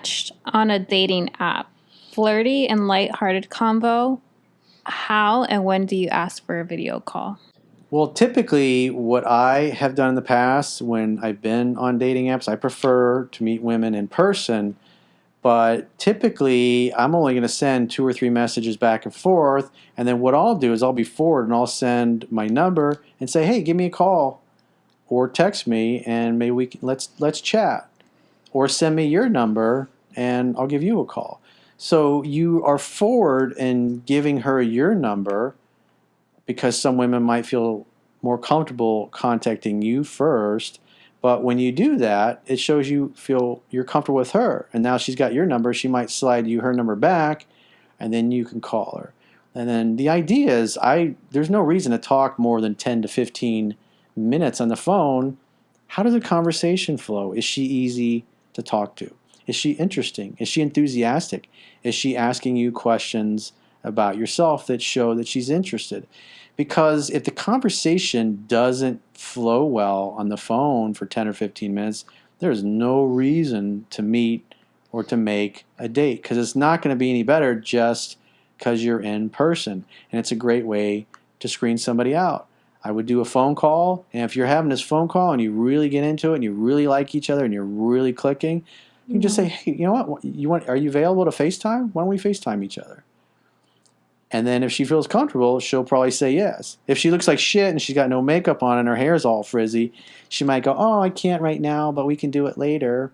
matched on a dating app, flirty and lighthearted convo, how and when do you ask for a video call? Well, typically what I have done in the past when I've been on dating apps, I prefer to meet women in person, but typically I'm only going to send 2 or 3 messages back and forth, and then what I'll do is I'll be forward and I'll send my number and say, hey, give me a call or text me and maybe let's chat, or send me your number and I'll give you a call. So you are forward in giving her your number, because some women might feel more comfortable contacting you first. But when you do that, it shows you feel you're comfortable with her. And now she's got your number. She might slide you her number back, and then you can call her. And then the idea is there's no reason to talk more than 10 to 15 minutes on the phone. How does a conversation flow? Is she easy to talk to? Is she interesting? Is she enthusiastic? Is she asking you questions about yourself that show that she's interested? Because if the conversation doesn't flow well on the phone for 10 or 15 minutes, there's no reason to meet or to make a date, because it's not going to be any better just because you're in person. And it's a great way to screen somebody out. I would do a phone call, and if you're having this phone call and you really get into it and you really like each other and you're really clicking, you can just say, hey, you know what? Are you available to FaceTime? Why don't we FaceTime each other? And then if she feels comfortable, she'll probably say yes. If she looks like shit and she's got no makeup on and her hair's all frizzy, she might go, oh, I can't right now, but we can do it later.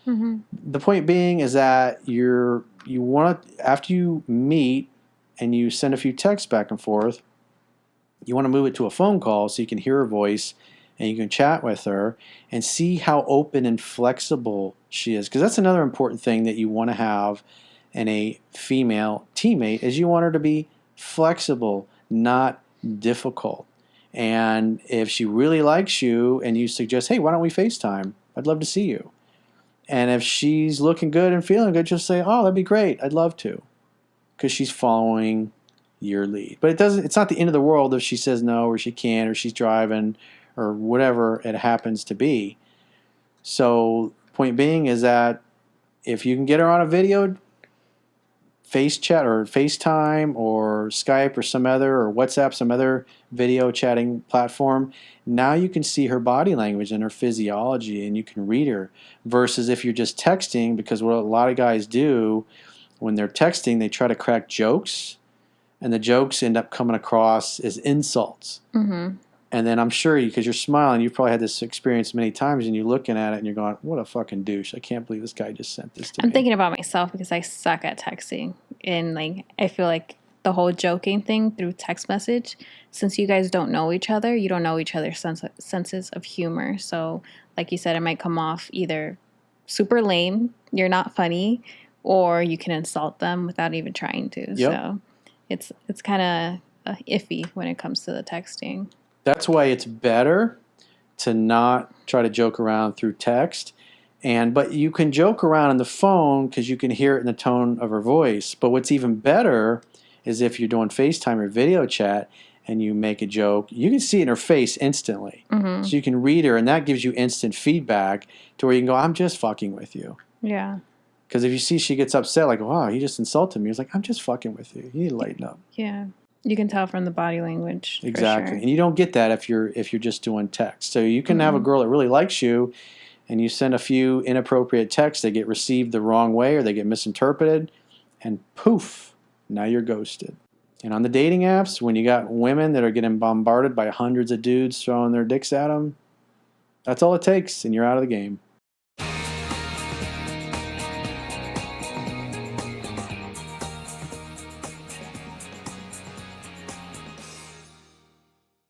Mm-hmm. The point being is that you want to, after you meet and you send a few texts back and forth, you want to move it to a phone call so you can hear her voice and you can chat with her and see how open and flexible she is. Because that's another important thing that you want to have in a female teammate, is you want her to be flexible, not difficult. And if she really likes you and you suggest, hey, why don't we FaceTime? I'd love to see you. And if she's looking good and feeling good, just say, oh, that'd be great. I'd love to. Because she's following your lead. But it's not the end of the world if she says no, or she can't, or she's driving, or whatever it happens to be. So point being is that if you can get her on a video face chat or FaceTime or Skype or some other, or WhatsApp, some other video chatting platform, now you can see her body language and her physiology and you can read her, versus if you're just texting, because what a lot of guys do when they're texting, they try to crack jokes, and the jokes end up coming across as insults. Mm-hmm. And then I'm sure because you're smiling, you've probably had this experience many times, and you're looking at it and you're going, what a fucking douche. I can't believe this guy just sent this to me. I'm thinking about myself because I suck at texting. And I feel like the whole joking thing through text message, since you guys don't know each other, you don't know each other's senses of humor. So like you said, it might come off either super lame, you're not funny, or you can insult them without even trying to. Yep. So it's kind of iffy when it comes to the texting. That's why it's better to not try to joke around through text. But you can joke around on the phone because you can hear it in the tone of her voice. But what's even better is if you're doing FaceTime or video chat and you make a joke, you can see it in her face instantly. Mm-hmm. So you can read her, and that gives you instant feedback to where you can go, I'm just fucking with you. Yeah. Because if you see she gets upset, like, wow, he just insulted me. It's like, I'm just fucking with you. You need to lighten up. Yeah. You can tell from the body language. Exactly. For sure. And you don't get that if you're just doing text. So you can have a girl that really likes you, and you send a few inappropriate texts, they get received the wrong way or they get misinterpreted, and poof, now you're ghosted. And on the dating apps, when you got women that are getting bombarded by hundreds of dudes throwing their dicks at them, that's all it takes, and you're out of the game.